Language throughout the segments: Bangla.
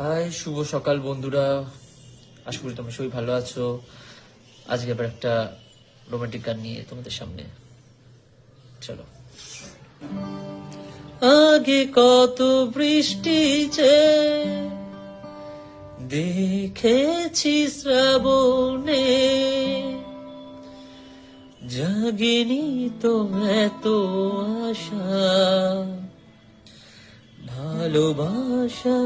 হাই, শুভ সকাল বন্ধুরা। আশা করি তোমরা সবাই ভালো আছো। আজকে আবার একটা রোমান্টিক গান নিয়ে তোমাদের সামনে। চলো। আগে কত বৃষ্টি যে দেখেছি শ্রাবণে, জাগেনি তো এত আশা, ভালোবাসা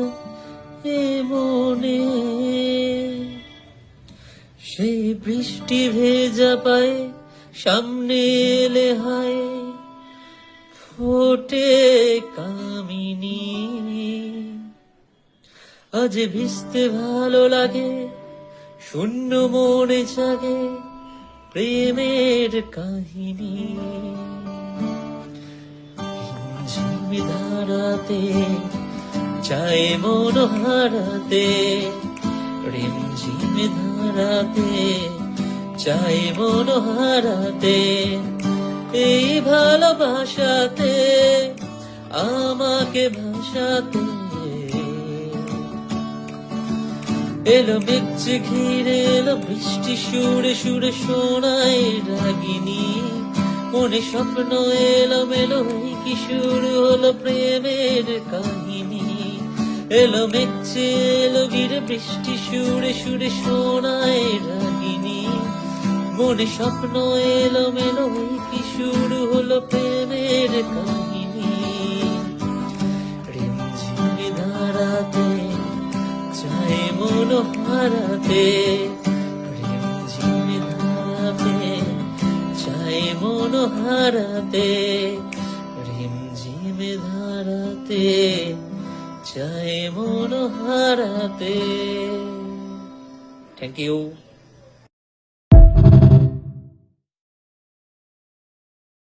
এ মনে। সেই বৃষ্টি ভেজা পায়ে সামনে এলে হায়, ফোটে কামিনী। আজ ভিজতে ভালো লাগে, শূন্য মনে জাগে প্রেমের কাহিনী। ঝিমি ধারাতে চাই মন হারাতে, রিমঝিমে ধারাতে চাই মন হারাতে। এই ভালোবাসাতে আমাকে ভাসাতে এলো মেঘে ঘিরে এলো বৃষ্টি, সুরে সুরে শোনায় রাগিনী। মনে স্বপ্ন এলো মেলো, এই কি শুরু হলো প্রেমের কাহিনী। এলো মেঘে এলো ঘিরে বৃষ্টি, সুরে সুরে শোনায় রাগিনী। মনে স্বপ্ন এলো মেলো, এই কি শুরু হলো প্রেমের কাহিনী। রিমঝিমে ধারাতে চাই মন হারাতে, রিমঝিমে ধারাতে চাই মন হারাতে, রিমঝিমে ধারাতে চাই মন হারাতে। Thank you.